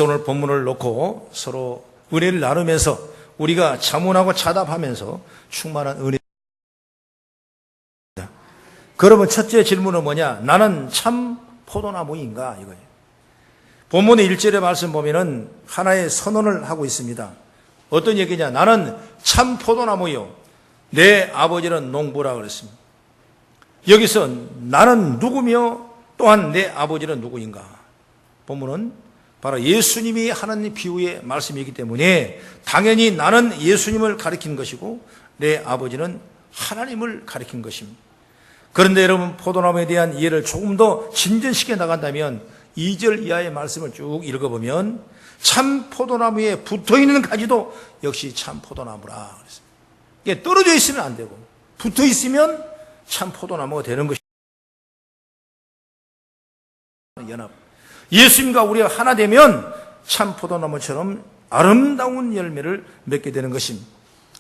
오늘 본문을 놓고 서로 은혜를 나누면서 우리가 자문하고 자답하면서 충만한 은혜. 그러면 첫째 질문은 뭐냐? 나는 참 포도나무인가? 이거예요. 본문의 1절의 말씀 보면은 하나의 선언을 하고 있습니다. 어떤 얘기냐? 나는 참 포도나무요. 내 아버지는 농부라 그랬습니다. 여기서 나는 누구며 또한 내 아버지는 누구인가? 본문은 바로 예수님이 하나님 비유의 말씀이기 때문에 당연히 나는 예수님을 가리킨 것이고 내 아버지는 하나님을 가리킨 것입니다. 그런데 여러분, 포도나무에 대한 이해를 조금 더 진전시켜 나간다면 2절 이하의 말씀을 쭉 읽어보면 참 포도나무에 붙어있는 가지도 역시 참 포도나무라 그랬습니다. 이게 떨어져 있으면 안 되고 붙어 있으면 참 포도나무가 되는 것입니다. 연합. 예수님과 우리가 하나 되면 참 포도나무처럼 아름다운 열매를 맺게 되는 것입니다.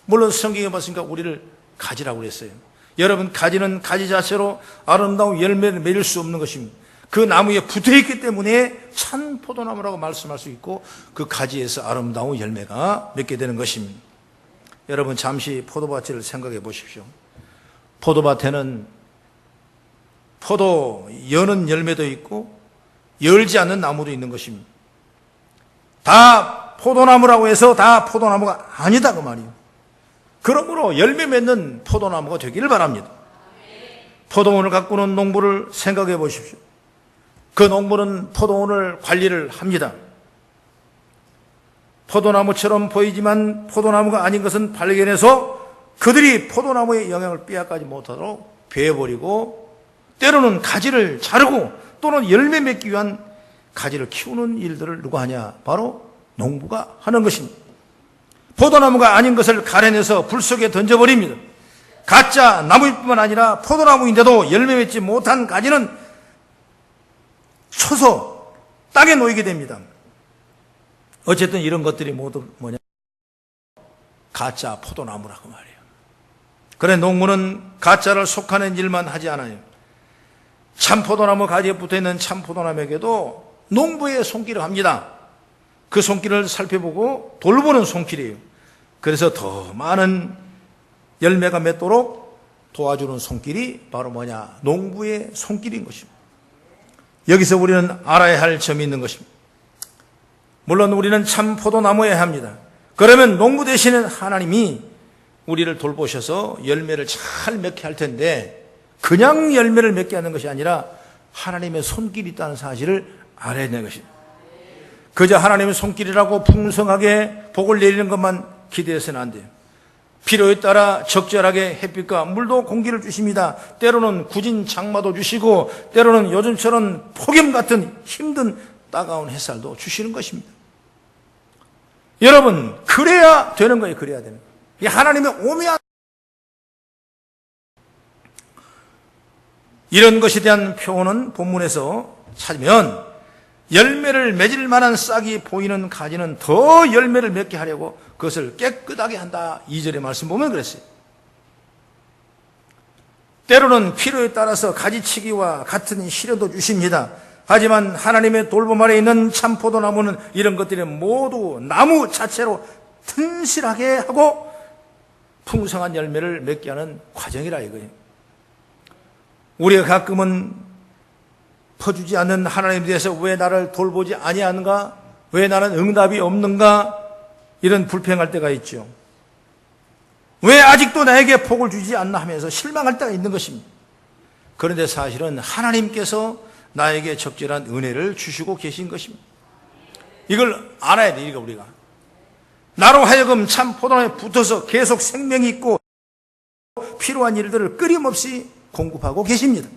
물론 성경에 봤으니까 우리를 가지라고 그랬어요. 여러분, 가지는 가지 자체로 아름다운 열매를 맺을 수 없는 것입니다. 그 나무에 붙어있기 때문에 참 포도나무라고 말씀할 수 있고 그 가지에서 아름다운 열매가 맺게 되는 것입니다. 여러분, 잠시 포도밭을 생각해 보십시오. 포도밭에는 포도 여는 열매도 있고 열지 않는 나무도 있는 것입니다. 다 포도나무라고 해서 다 포도나무가 아니다 그 말이에요. 그러므로 열매 맺는 포도나무가 되기를 바랍니다. 포도원을 가꾸는 농부를 생각해 보십시오. 그 농부는 포도원을 관리를 합니다. 포도나무처럼 보이지만 포도나무가 아닌 것은 발견해서 그들이 포도나무의 영향을 빼앗가지 못하도록 베어버리고 때로는 가지를 자르고 또는 열매 맺기 위한 가지를 키우는 일들을 누가 하냐? 바로 농부가 하는 것입니다. 포도나무가 아닌 것을 가려내서 불 속에 던져버립니다. 가짜 나무뿐만 아니라 포도나무인데도 열매 맺지 못한 가지는 쳐서 땅에 놓이게 됩니다. 어쨌든 이런 것들이 모두 뭐냐? 가짜 포도나무라고 말이에요. 그래, 농부는 가짜를 속하는 일만 하지 않아요. 참 포도나무 가지에 붙어있는 참 포도나무에게도 농부의 손길을 합니다. 그 손길을 살펴보고 돌보는 손길이에요. 그래서 더 많은 열매가 맺도록 도와주는 손길이 바로 뭐냐? 농부의 손길인 것입니다. 여기서 우리는 알아야 할 점이 있는 것입니다. 물론 우리는 참 포도나무여야 합니다. 그러면 농부 되시는 하나님이 우리를 돌보셔서 열매를 잘 맺게 할 텐데 그냥 열매를 맺게 하는 것이 아니라 하나님의 손길이 있다는 사실을 알아야 되는 것입니다. 그저 하나님의 손길이라고 풍성하게 복을 내리는 것만 기대해서는 안 돼요. 필요에 따라 적절하게 햇빛과 물도 공기를 주십니다. 때로는 굳은 장마도 주시고 때로는 요즘처럼 폭염 같은 힘든 따가운 햇살도 주시는 것입니다. 여러분, 그래야 되는 거예요. 그래야 되는 거예요. 이 하나님의 오묘한 이런 것에 대한 표현은 본문에서 찾으면 열매를 맺을 만한 싹이 보이는 가지는 더 열매를 맺게 하려고 그것을 깨끗하게 한다. 2절의 말씀 보면 그랬어요. 때로는 필요에 따라서 가지치기와 같은 시련도 주십니다. 하지만 하나님의 돌봄 아래 있는 참 포도나무는 이런 것들이 모두 나무 자체로 튼실하게 하고 풍성한 열매를 맺게 하는 과정이라 이거예요. 우리가 가끔은 퍼주지 않는 하나님에 대해서 왜 나를 돌보지 아니하는가? 왜 나는 응답이 없는가? 이런 불평할 때가 있죠. 왜 아직도 나에게 복을 주지 않나 하면서 실망할 때가 있는 것입니다. 그런데 사실은 하나님께서 나에게 적절한 은혜를 주시고 계신 것입니다. 이걸 알아야 돼, 우리가. 나로 하여금 참 포도나무에 붙어서 계속 생명이 있고 필요한 일들을 끊임없이 공급하고 계십니다.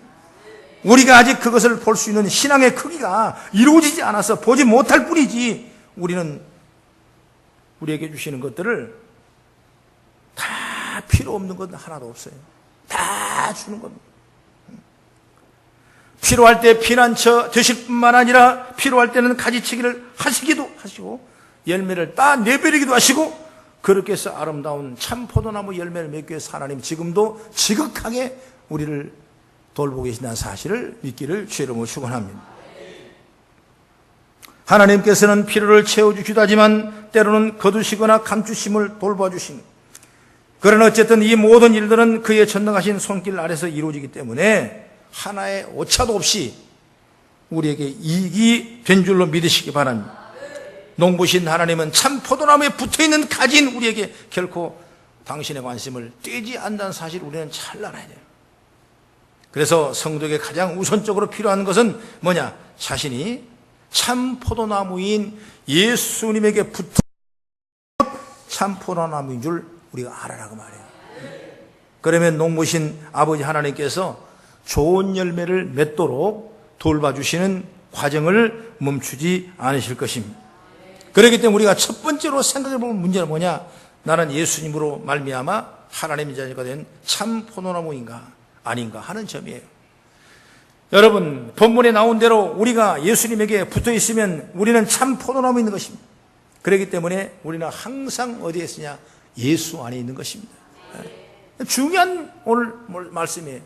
우리가 아직 그것을 볼 수 있는 신앙의 크기가 이루어지지 않아서 보지 못할 뿐이지 우리는 우리에게 주시는 것들을 다 필요 없는 것 하나도 없어요. 다 주는 겁니다. 필요할 때 피난처 되실 뿐만 아니라 필요할 때는 가지치기를 하시기도 하시고 열매를 다 내버리기도 하시고 그렇게 해서 아름다운 참 포도나무 열매를 맺기 위해서 하나님 지금도 지극하게 우리를 돌보고 계신다는 사실을 믿기를 주의 이름으로 축원합니다. 하나님께서는 필요를 채워주시기도 하지만 때로는 거두시거나 감추심을 돌봐주신, 그러나 어쨌든 이 모든 일들은 그의 전능하신 손길 아래서 이루어지기 때문에 하나의 오차도 없이 우리에게 이익이 된 줄로 믿으시기 바랍니다. 농부신 하나님은 참 포도나무에 붙어있는 가진 우리에게 결코 당신의 관심을 떼지 않는다는 사실을 우리는 잘 알아야 돼요. 그래서 성도에게 가장 우선적으로 필요한 것은 뭐냐? 자신이 참 포도나무인 예수님에게 붙어 참 포도나무인 줄 우리가 알아라고 말해요. 그러면 농부신 아버지 하나님께서 좋은 열매를 맺도록 돌봐주시는 과정을 멈추지 않으실 것입니다. 그렇기 때문에 우리가 첫 번째로 생각해볼 문제는 뭐냐? 나는 예수님으로 말미암아 하나님의 자녀가 된 참 포도나무인가 아닌가 하는 점이에요. 여러분, 본문에 나온 대로 우리가 예수님에게 붙어 있으면 우리는 참 포도나무 있는 것입니다. 그렇기 때문에 우리는 항상 어디에 있으냐? 예수 안에 있는 것입니다. 중요한 오늘 말씀이에요.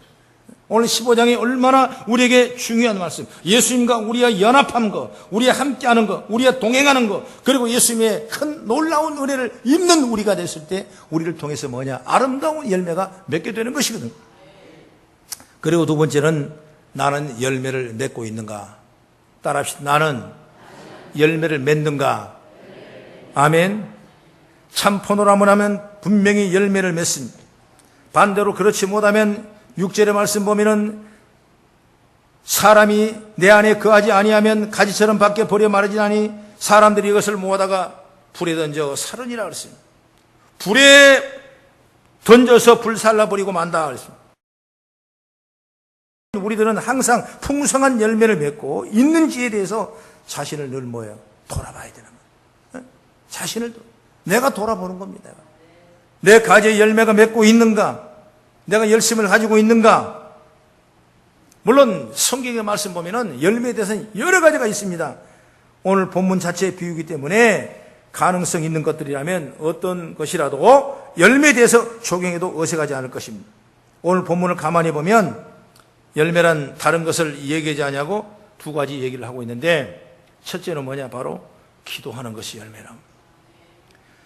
오늘 15장이 얼마나 우리에게 중요한 말씀. 예수님과 우리와 연합한 것, 우리와 함께하는 것, 우리와 동행하는 것, 그리고 예수님의 큰 놀라운 은혜를 입는 우리가 됐을 때 우리를 통해서 뭐냐? 아름다운 열매가 맺게 되는 것이거든. 그리고 두 번째는 나는 열매를 맺고 있는가? 따라합시다. 나는 열매를 맺는가? 아멘. 참 포도나무라면 분명히 열매를 맺습니다. 반대로 그렇지 못하면 6절의 말씀 보면은 사람이 내 안에 거하지 아니하면 가지처럼 밖에 버려 마르지나니 사람들이 이것을 모아다가 불에 던져 살으니라 그랬습니다. 불에 던져서 불살라 버리고 만다 그랬습니다. 우리들은 항상 풍성한 열매를 맺고 있는지에 대해서 자신을 늘 뭐예요? 돌아봐야 되는 거예요. 자신을 내가 돌아보는 겁니다. 내 가지의 열매가 맺고 있는가? 내가 열심을 가지고 있는가? 물론 성경의 말씀 보면은 열매에 대해서는 여러 가지가 있습니다. 오늘 본문 자체의 비유이기 때문에 가능성 있는 것들이라면 어떤 것이라도 열매에 대해서 적용해도 어색하지 않을 것입니다. 오늘 본문을 가만히 보면 열매란 다른 것을 얘기하지 않냐고 두 가지 얘기를 하고 있는데, 첫째는 뭐냐? 바로 기도하는 것이 열매라고.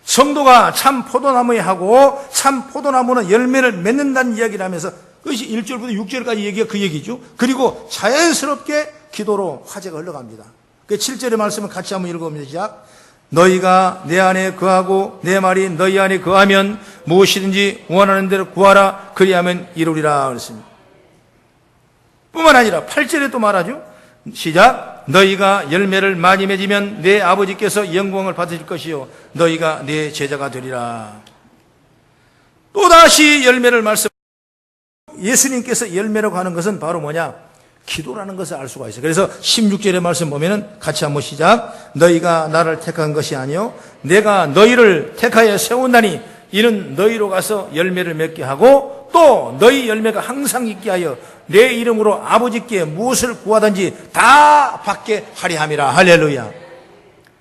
성도가 참 포도나무에 하고 참 포도나무는 열매를 맺는다는 이야기를 하면서 그것이 1절부터 6절까지 얘기가 그 얘기죠. 그리고 자연스럽게 기도로 화제가 흘러갑니다. 그 7절의 말씀을 같이 한번 읽어봅니다. 시작. 너희가 내 안에 거하고 내 말이 너희 안에 거하면 무엇이든지 원하는 대로 구하라. 그리하면 이루리라 그랬습니다. 뿐만 아니라 8절에 또 말하죠. 시작. 너희가 열매를 많이 맺으면 내 아버지께서 영광을 받으실 것이요 너희가 내 제자가 되리라. 또다시 열매를 말씀. 예수님께서 열매라고 하는 것은 바로 뭐냐? 기도라는 것을 알 수가 있어요. 그래서 16절의 말씀 보면은 같이 한번 시작. 너희가 나를 택한 것이 아니요 내가 너희를 택하여 세운다니 이는 너희로 가서 열매를 맺게 하고 또 너희 열매가 항상 있게 하여 내 이름으로 아버지께 무엇을 구하든지 다 받게 하려 함이라. 할렐루야.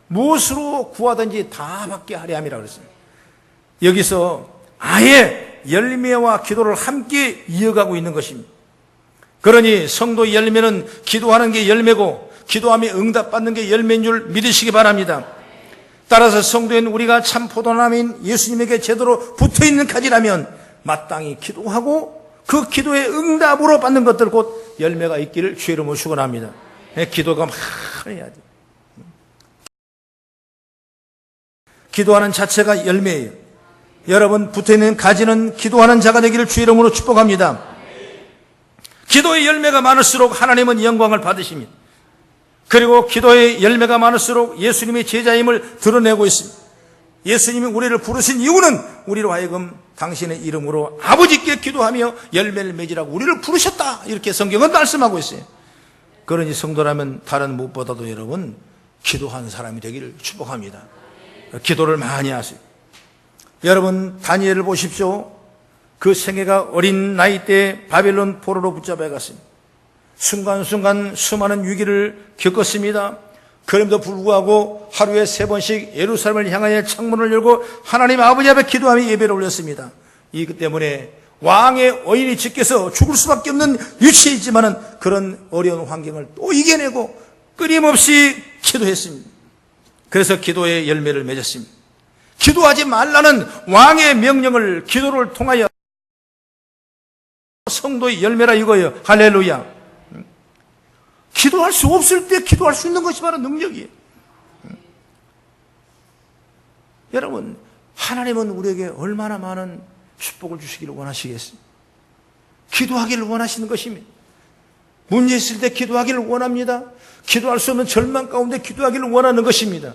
무엇으로 구하든지 다 받게 하려 함이라 그랬습니다. 여기서 아예 열매와 기도를 함께 이어가고 있는 것입니다. 그러니 성도의 열매는 기도하는 게 열매고 기도하며 응답받는 게 열매인 줄 믿으시기 바랍니다. 따라서 성도인 우리가 참 포도나무인 예수님에게 제대로 붙어있는 가지라면 마땅히 기도하고 그 기도의 응답으로 받는 것들 곧 열매가 있기를 주의 이름으로 축원합니다. 기도가 많이 해야 돼. 기도하는 자체가 열매예요. 여러분 붙어있는 가지는 기도하는 자가 되기를 주의 이름으로 축복합니다. 기도의 열매가 많을수록 하나님은 영광을 받으십니다. 그리고 기도의 열매가 많을수록 예수님의 제자임을 드러내고 있습니다. 예수님이 우리를 부르신 이유는 우리로 하여금 당신의 이름으로 아버지께 기도하며 열매를 맺으라고 우리를 부르셨다. 이렇게 성경은 말씀하고 있어요. 그러니 성도라면 다른 무엇보다도 여러분 기도하는 사람이 되기를 축복합니다. 기도를 많이 하세요. 여러분 다니엘을 보십시오. 그 생애가 어린 나이 때 바벨론 포로로 붙잡혀 갔습니다. 순간순간 수많은 위기를 겪었습니다. 그럼에도 불구하고 하루에 3번씩 예루살렘을 향하여 창문을 열고 하나님 아버지 앞에 기도하며 예배를 올렸습니다. 이것 때문에 왕의 어인이 직께서 죽을 수밖에 없는 위치에 있지만은 그런 어려운 환경을 또 이겨내고 끊임없이 기도했습니다. 그래서 기도의 열매를 맺었습니다. 기도하지 말라는 왕의 명령을 기도를 통하여 성도의 열매라 이거예요. 할렐루야. 기도할 수 없을 때 기도할 수 있는 것이 바로 능력이에요. 여러분, 하나님은 우리에게 얼마나 많은 축복을 주시기를 원하시겠습니까? 기도하기를 원하시는 것입니다. 문제 있을 때 기도하기를 원합니다. 기도할 수 없는 절망 가운데 기도하기를 원하는 것입니다.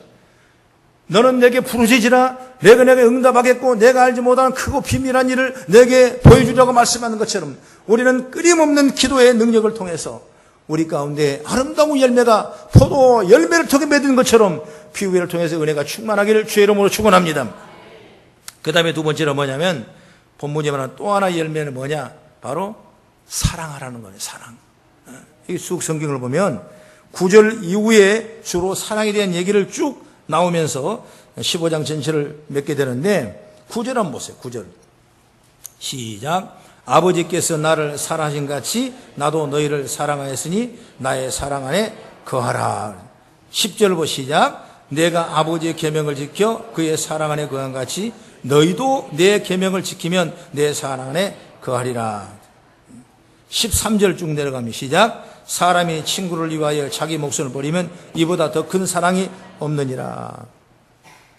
너는 내게 부르짖으라. 내가 내게 응답하겠고 내가 알지 못하는 크고 비밀한 일을 내게 보여주려고 말씀하는 것처럼 우리는 끊임없는 기도의 능력을 통해서 우리 가운데 아름다운 열매가 포도 열매를 통해 맺은 것처럼 피우기를 통해서 은혜가 충만하기를 주의 이름으로 축원합니다. 그 다음에 두 번째는 뭐냐면 본문에 말하는 또 하나의 열매는 뭐냐? 바로 사랑하라는 거예요. 사랑. 이 쭉 성경을 보면 9절 이후에 주로 사랑에 대한 얘기를 쭉 나오면서 15장 전체를 맺게 되는데 9절 한번 보세요. 9절 시작. 아버지께서 나를 사랑하신 같이 나도 너희를 사랑하였으니 나의 사랑 안에 거하라. 10절 보 시작. 내가 아버지의 계명을 지켜 그의 사랑 안에 거한 같이 너희도 내 계명을 지키면 내 사랑 안에 거하리라. 13절 쭉 내려가면 시작. 사람이 친구를 위하여 자기 목숨을 버리면 이보다 더 큰 사랑이 없느니라.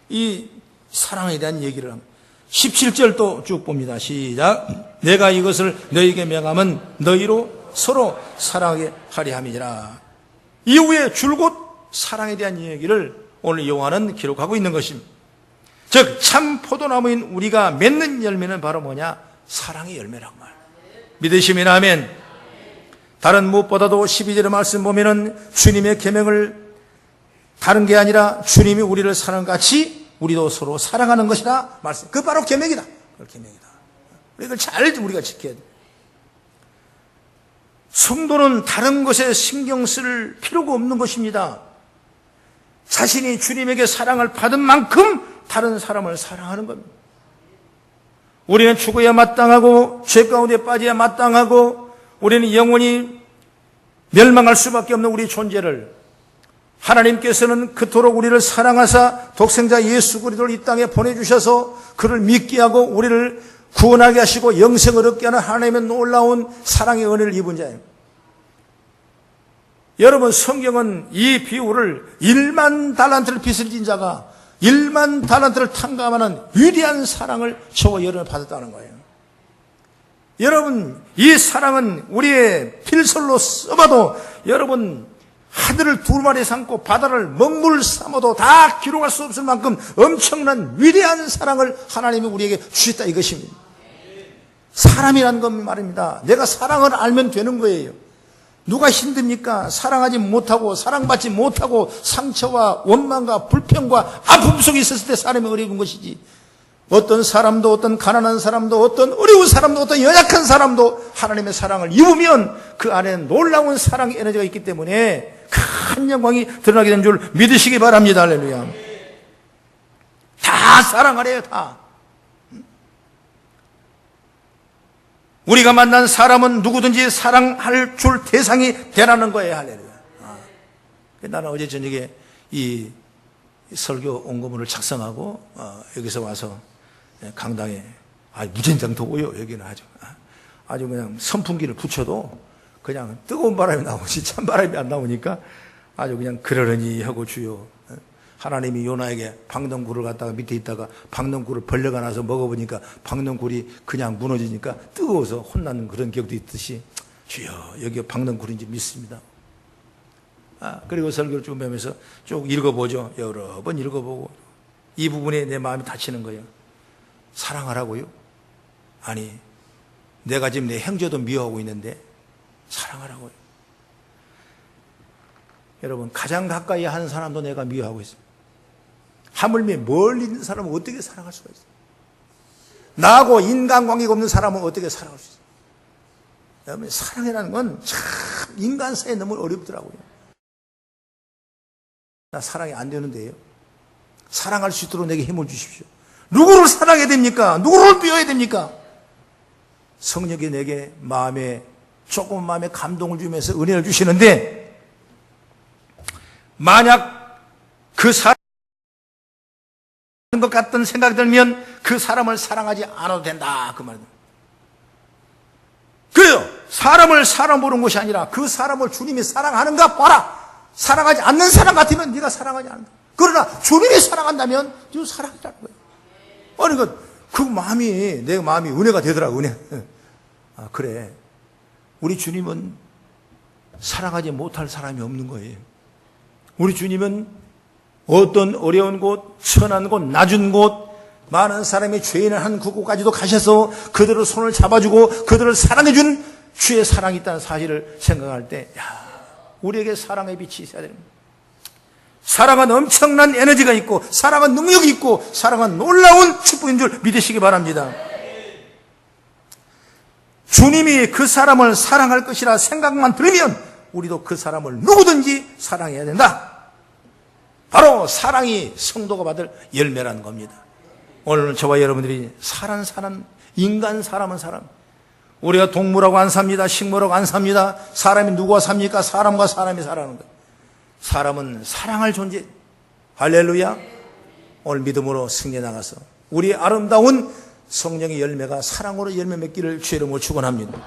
이 사랑에 대한 얘기를 합니다. 17절도 쭉 봅니다. 시작. 내가 이것을 너희에게 명하면 너희로 서로 사랑하게 하리 함이니라. 이후에 줄곧 사랑에 대한 얘기를 오늘 요한은 기록하고 있는 것입니다. 즉 참 포도나무인 우리가 맺는 열매는 바로 뭐냐? 사랑의 열매라고 말합니다. 믿으시면 아멘. 다른 무엇보다도 12절의 말씀 보면은 주님의 계명을 다른 게 아니라 주님이 우리를 사랑같이 우리도 서로 사랑하는 것이다 말씀. 그 바로 계명이다. 그 계명이다. 이걸 잘 우리가 지켜야 돼. 성도는 다른 것에 신경 쓸 필요가 없는 것입니다. 자신이 주님에게 사랑을 받은 만큼 다른 사람을 사랑하는 겁니다. 우리는 죽어야 마땅하고 죄 가운데 빠져야 마땅하고 우리는 영원히 멸망할 수밖에 없는 우리 존재를 하나님께서는 그토록 우리를 사랑하사 독생자 예수 그리스도를 이 땅에 보내주셔서 그를 믿게 하고 우리를 구원하게 하시고 영생을 얻게 하는 하나님의 놀라운 사랑의 은혜를 입은 자예요. 여러분, 성경은 이 비유를 1만 달란트를 빚을 진 자가 1만 달란트를 탕감하는 위대한 사랑을 저와 여러분을 받았다는 거예요. 여러분, 이 사랑은 우리의 필설로 써봐도 여러분 하늘을 두 마리 삼고 바다를 먹물 삼아도 다 기록할 수 없을 만큼 엄청난 위대한 사랑을 하나님이 우리에게 주셨다 이것입니다. 사람이란 건 말입니다. 내가 사랑을 알면 되는 거예요. 누가 힘듭니까? 사랑하지 못하고 사랑받지 못하고 상처와 원망과 불평과 아픔 속에 있었을 때 사람이 어려운 것이지. 어떤 사람도 어떤 가난한 사람도 어떤 어려운 사람도 어떤 연약한 사람도 하나님의 사랑을 입으면 그 안에 놀라운 사랑의 에너지가 있기 때문에 큰 영광이 드러나게 된 줄 믿으시기 바랍니다. 할렐루야. 다 사랑하래요. 다. 우리가 만난 사람은 누구든지 사랑할 줄 대상이 되라는 거예요. 할렐루야. 나는 어제 저녁에 이 설교 온고문을 작성하고 여기서 와서 강당에 무진장 더워요. 여기는 아주 그냥 선풍기를 붙여도 그냥 뜨거운 바람이 나오지 찬바람이 안 나오니까 아주 그냥 그러려니 하고 주요. 하나님이 요나에게 박농굴을 갖다가 밑에 있다가 박농굴을 벌레가 나서 먹어보니까 박농굴이 그냥 무너지니까 뜨거워서 혼나는 그런 기억도 있듯이 주여 여기가 박농굴인지 믿습니다. 그리고 설교를 쭉 보면서 쭉 읽어보죠. 여러 번 읽어보고 이 부분에 내 마음이 다치는 거예요. 사랑하라고요? 아니 내가 지금 내 형제도 미워하고 있는데 사랑하라고요? 여러분 가장 가까이 하는 사람도 내가 미워하고 있습니다. 하물며 멀리 있는 사람은 어떻게 사랑할 수가 있어요? 나하고 인간관계가 없는 사람은 어떻게 사랑할 수 있어요? 여러분 사랑이라는 건 참 인간 사이에 너무 어렵더라고요. 나 사랑이 안 되는데요. 사랑할 수 있도록 내게 힘을 주십시오. 누구를 사랑해야 됩니까? 누구를 미워해야 됩니까? 성령이 내게 조금 마음에 감동을 주면서 은혜를 주시는데 만약 그 사람 것 같던 생각이 들면 그 사람을 사랑하지 않아도 된다, 그 말입니다. 그래요. 사람을 사람 보는 것이 아니라 그 사람을 주님이 사랑하는가 봐라. 사랑하지 않는 사람 같으면 네가 사랑하지 않는다. 그러나 주님이 사랑한다면 네가 사랑하자는 거예요. 아니, 그 마음이, 내 마음이 은혜가 되더라고, 은혜. 아, 그래. 우리 주님은 사랑하지 못할 사람이 없는 거예요. 우리 주님은 어떤 어려운 곳, 천한 곳, 낮은 곳, 많은 사람이 죄인을 한 그곳까지도 가셔서 그들을 손을 잡아주고 그들을 사랑해준 주의 사랑이 있다는 사실을 생각할 때, 야, 우리에게 사랑의 빛이 있어야 됩니다. 사랑은 엄청난 에너지가 있고, 사랑은 능력이 있고, 사랑은 놀라운 축복인 줄 믿으시기 바랍니다. 주님이 그 사람을 사랑할 것이라 생각만 들으면 우리도 그 사람을 누구든지 사랑해야 된다. 바로 사랑이 성도가 받을 열매라는 겁니다. 오늘 저와 여러분들이 사는 인간 사람은 사람. 우리가 동물하고 안 삽니다. 식물하고 안 삽니다. 사람이 누구와 삽니까? 사람과 사람이 살아가는 거예요. 사람은 사랑할 존재. 할렐루야. 오늘 믿음으로 승리해 나가서 우리 아름다운 성령의 열매가 사랑으로 열매 맺기를 주의 이름으로 축원합니다.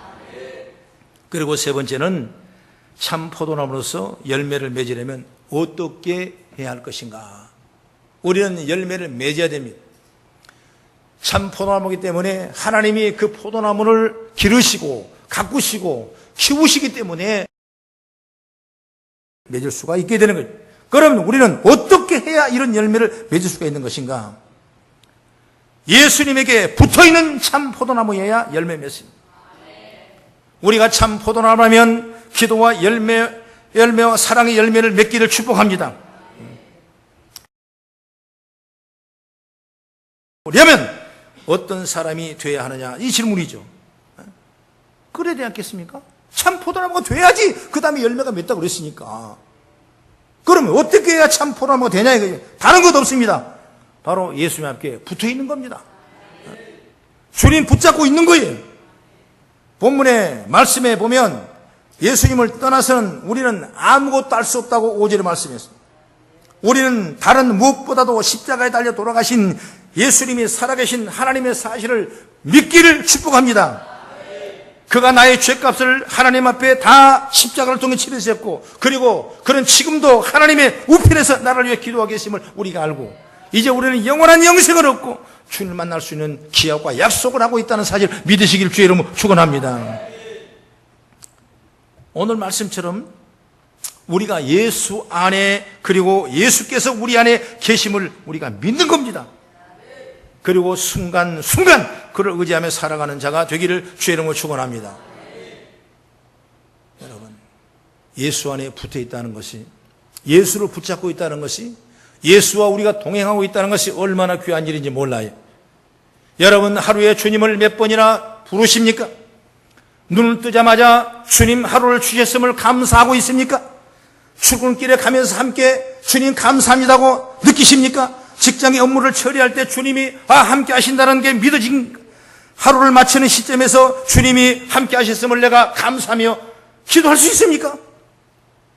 그리고 세 번째는 참 포도나무로서 열매를 맺으려면 어떻게 해야 할 것인가? 우리는 열매를 맺어야 됩니다. 참 포도나무이기 때문에 하나님이 그 포도나무를 기르시고 가꾸시고 키우시기 때문에 맺을 수가 있게 되는 거예요. 그러면 우리는 어떻게 해야 이런 열매를 맺을 수가 있는 것인가? 예수님에게 붙어있는 참 포도나무여야 열매 맺습니다. 우리가 참 포도나무라면 기도와 열매와 사랑의 열매를 맺기를 축복합니다. 그러면 어떤 사람이 돼야 하느냐? 이 질문이죠. 그래야 되지 않겠습니까? 참 포도나무가 돼야지 그 다음에 열매가 맺다고 그랬으니까. 그러면 어떻게 해야 참 포도나무가 되냐 이거예요. 다른 것 없습니다. 바로 예수님 앞에 붙어 있는 겁니다. 주님 붙잡고 있는 거예요. 본문의 말씀에 보면 예수님을 떠나서는 우리는 아무것도 할 수 없다고 5절에 말씀했습니다. 우리는 다른 무엇보다도 십자가에 달려 돌아가신 예수님이 살아계신 하나님의 사실을 믿기를 축복합니다. 그가 나의 죄값을 하나님 앞에 다 십자가를 통해 치르셨고, 그리고 그는 지금도 하나님의 우편에서 나를 위해 기도하고 계심을 우리가 알고, 이제 우리는 영원한 영생을 얻고 주님을 만날 수 있는 기약과 약속을 하고 있다는 사실 믿으시길 주의 이름으로 축원합니다. 오늘 말씀처럼 우리가 예수 안에, 그리고 예수께서 우리 안에 계심을 우리가 믿는 겁니다. 그리고 순간순간 그를 의지하며 살아가는 자가 되기를 주의 이름으로 축원합니다. 여러분, 예수 안에 붙어 있다는 것이, 예수를 붙잡고 있다는 것이, 예수와 우리가 동행하고 있다는 것이 얼마나 귀한 일인지 몰라요. 여러분, 하루에 주님을 몇 번이나 부르십니까? 눈을 뜨자마자 주님 하루를 주셨음을 감사하고 있습니까? 출근길에 가면서 함께 주님 감사합니다고 느끼십니까? 직장의 업무를 처리할 때 주님이 함께 하신다는 게 믿어진, 하루를 마치는 시점에서 주님이 함께 하셨음을 내가 감사하며 기도할 수 있습니까?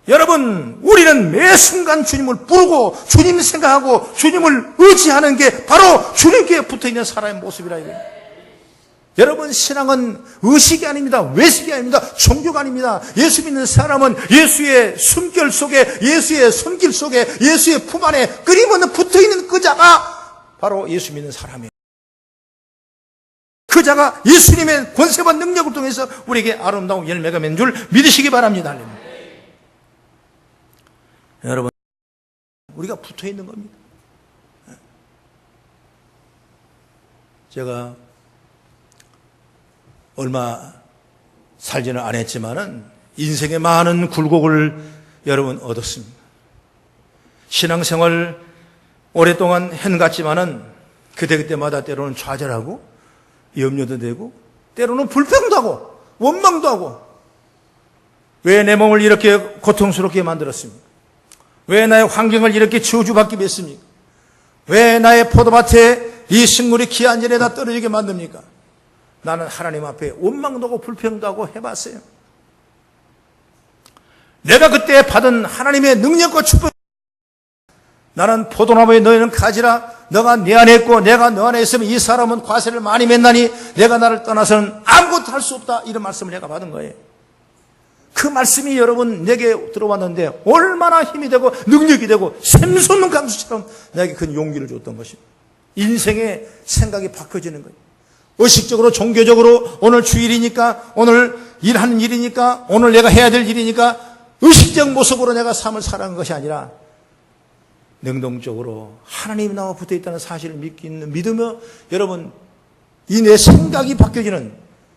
여러분, 우리는 매 순간 주님을 부르고 주님 생각하고 주님을 의지하는 게 바로 주님께 붙어있는 사람의 모습이라 이거예요. 여러분, 신앙은 의식이 아닙니다. 외식이 아닙니다. 종교가 아닙니다. 예수 믿는 사람은 예수의 숨결 속에, 예수의 손길 속에, 예수의 품 안에 끊임없는 붙어있는 그 자가 바로 예수 믿는 사람이에요. 그 자가 예수님의 권세와 능력을 통해서 우리에게 아름다운 열매가 맺는 줄 믿으시기 바랍니다. 여러분, 우리가 붙어있는 겁니다. 제가 얼마 살지는 않았지만은 인생의 많은 굴곡을 여러분 얻었습니다. 신앙생활 오랫동안 해갔지만은 그때마다 때로는 좌절하고 염려도 되고 때로는 불평도 하고 원망도 하고, 왜 내 몸을 이렇게 고통스럽게 만들었습니까? 왜 나의 환경을 이렇게 저주받게 했습니까? 왜 나의 포도밭에 이 식물이 기한 전에다 떨어지게 만듭니까? 나는 하나님 앞에 원망도 하고 불평도 하고 해봤어요. 내가 그때 받은 하나님의 능력과 축복, 나는 포도나무에 너희는 가지라. 너가 내 안에 있고 내가 너 안에 있으면 이 사람은 과실을 많이 맺나니 내가 나를 떠나서는 아무것도 할 수 없다. 이런 말씀을 내가 받은 거예요. 그 말씀이 여러분 내게 들어왔는데 얼마나 힘이 되고 능력이 되고 샘솟는 강수처럼 내게 큰 용기를 줬던 것입니다. 인생의 생각이 바뀌어지는 거예요. 의식적으로 종교적으로 오늘 주일이니까 오늘 일하는 일이니까 오늘 내가 해야 될 일이니까 의식적 모습으로 내가 삶을 살아가는 것이 아니라 능동적으로 하나님이 나와 붙어있다는 사실을 믿으며 여러분 이 내 생각이 바뀌어지는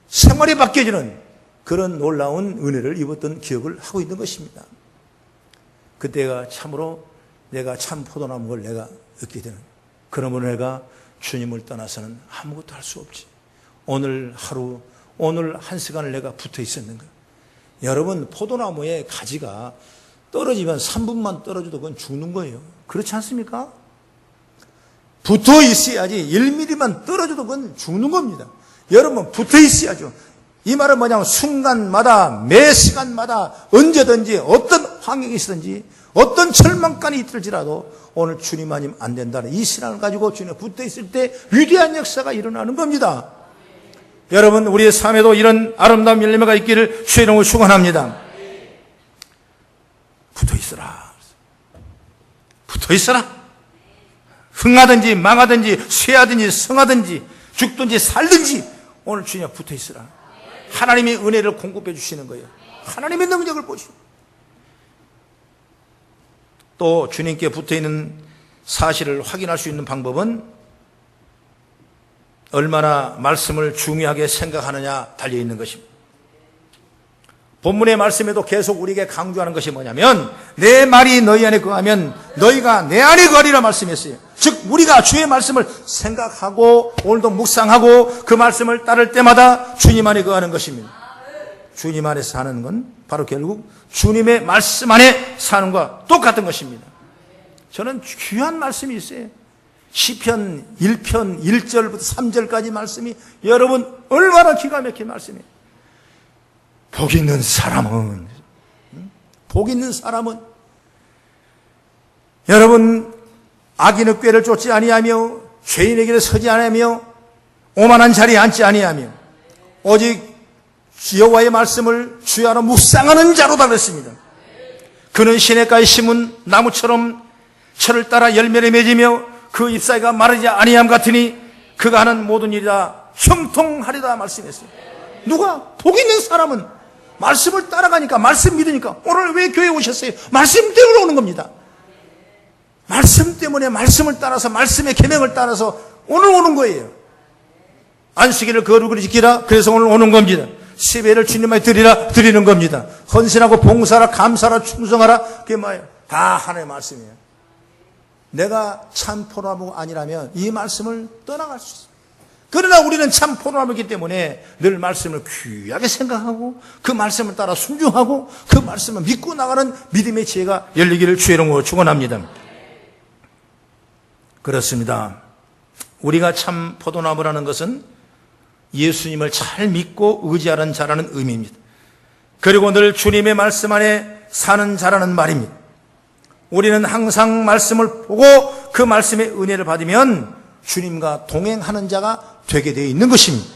생활이 바뀌어지는 그런 놀라운 은혜를 입었던 기억을 하고 있는 것입니다. 그때가 참으로 내가 참 포도나무를 내가 얻게 되는 그러므로 내가 주님을 떠나서는 아무것도 할 수 없지. 오늘 하루 오늘 한 시간을 내가 붙어 있었는가. 여러분 포도나무의 가지가 떨어지면 3분만 떨어져도 그건 죽는 거예요. 그렇지 않습니까? 붙어 있어야지 1mm만 떨어져도 그건 죽는 겁니다. 여러분 붙어 있어야죠. 이 말은 뭐냐면 순간마다 매 시간마다 언제든지 어떤 환경이 있든지 어떤 절망감이 있을지라도 오늘 주님 아니면 안 된다는 이 신앙을 가지고 주님에 붙어 있을 때 위대한 역사가 일어나는 겁니다. 여러분 우리의 삶에도 이런 아름다운 열매가 있기를 주의 이름으로 축원합니다. 붙어 있어라. 붙어 있어라. 흥하든지 망하든지 쇠하든지 성하든지 죽든지 살든지 오늘 주님 앞에 붙어 있으라. 하나님의 은혜를 공급해 주시는 거예요. 하나님의 능력을 보시고 또 주님께 붙어 있는 사실을 확인할 수 있는 방법은 얼마나 말씀을 중요하게 생각하느냐 달려 있는 것입니다. 본문의 말씀에도 계속 우리에게 강조하는 것이 뭐냐면 내 말이 너희 안에 거하면 너희가 내 안에 거하리라 말씀했어요. 즉 우리가 주의 말씀을 생각하고 오늘도 묵상하고 그 말씀을 따를 때마다 주님 안에 거하는 것입니다. 주님 안에서 사는 건 바로 결국 주님의 말씀 안에 사는 것과 똑같은 것입니다. 저는 귀한 말씀이 있어요. 시편 1편 1절부터 3절까지 말씀이 여러분 얼마나 기가 막힌 말씀이에요. 복 있는 사람은 여러분 악인의 꾀를 쫓지 아니하며 죄인의 길에 서지 아니하며 오만한 자리에 앉지 아니하며 오직 여호와의 말씀을 주의 안에 묵상하는 자로다 그랬습니다. 그는 시냇가에 심은 나무처럼 철을 따라 열매를 맺으며 그 잎사귀가 마르지 아니함 같으니 그가 하는 모든 일이 다 형통하리다 말씀했어요. 누가? 복 있는 사람은 말씀을 따라가니까 말씀 믿으니까 오늘 왜 교회에 오셨어요? 말씀 때문에 오는 겁니다. 말씀 때문에 말씀을 따라서 말씀의 계명을 따라서 오늘 오는 거예요. 안식일을 거룩히 지키라 그래서 오늘 오는 겁니다. 세배를 주님께 드리라 드리는 겁니다. 헌신하고 봉사하라 감사하라 충성하라 그게 뭐예요? 다 하나님의 말씀이에요. 내가 참 포도나무가 아니라면 이 말씀을 떠나갈 수 있습니다. 그러나 우리는 참 포도나무이기 때문에 늘 말씀을 귀하게 생각하고 그 말씀을 따라 순종하고 그 말씀을 믿고 나가는 믿음의 지혜가 열리기를 주의 이름으로 축원합니다. 그렇습니다. 우리가 참 포도나무라는 것은 예수님을 잘 믿고 의지하는 자라는 의미입니다. 그리고 늘 주님의 말씀 안에 사는 자라는 말입니다. 우리는 항상 말씀을 보고 그 말씀의 은혜를 받으면 주님과 동행하는 자가 되게 되어 있는 것입니다.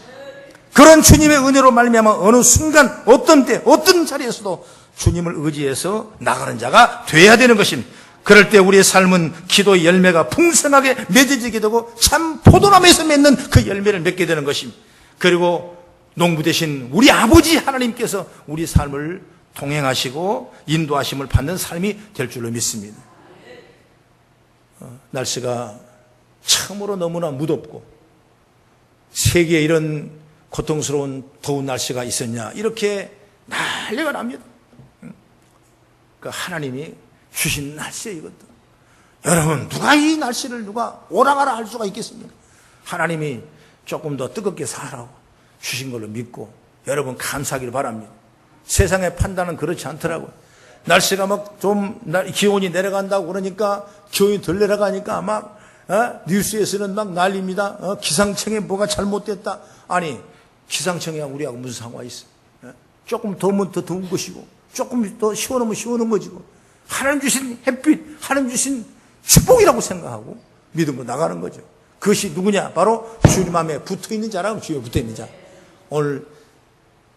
그런 주님의 은혜로 말미암아 어느 순간 어떤 때 어떤 자리에서도 주님을 의지해서 나가는 자가 되어야 되는 것입니다. 그럴 때 우리의 삶은 기도의 열매가 풍성하게 맺어지게 되고 참 포도나무에서 맺는 그 열매를 맺게 되는 것입니다. 그리고 농부 되신 우리 아버지 하나님께서 우리 삶을 동행하시고 인도하심을 받는 삶이 될 줄로 믿습니다. 날씨가 참으로 너무나 무덥고 세계에 이런 고통스러운 더운 날씨가 있었냐 이렇게 난리가 납니다. 그 하나님이 주신 날씨예요. 이것도 여러분 누가 이 날씨를 누가 오라가라 할 수가 있겠습니까? 하나님이 조금 더 뜨겁게 살라고 주신 걸로 믿고 여러분 감사하기를 바랍니다. 세상의 판단은 그렇지 않더라고요. 날씨가 막 좀 기온이 내려간다고 그러니까 기온이 덜 내려가니까 막 뉴스에서는 막 난립니다. 기상청에 뭐가 잘못됐다. 아니 기상청이랑 우리하고 무슨 상관이 있어요? 조금 더우면 더 더운 것이고 조금 더 시원하면 시원한 것이고 하나님 주신 햇빛, 하나님 주신 축복이라고 생각하고 믿음으로 나가는 거죠. 그것이 누구냐? 바로 주님 마음에 붙어있는 자라고. 주에 붙어있는 자. 오늘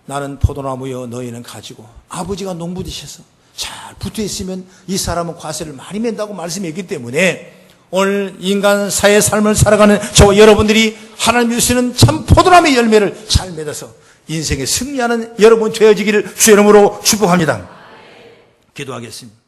나는 포도나무여 너희는 가지고 아버지가 농부지셔서 잘 붙어있으면 이 사람은 과실을 많이 맺는다고 말씀했기 때문에 오늘 인간 사회의 삶을 살아가는 저와 여러분들이 하나님 주시는 참 포도나무의 열매를 잘 맺어서 인생에 승리하는 여러분 되어지기를 주의 이름으로 축복합니다. 기도하겠습니다.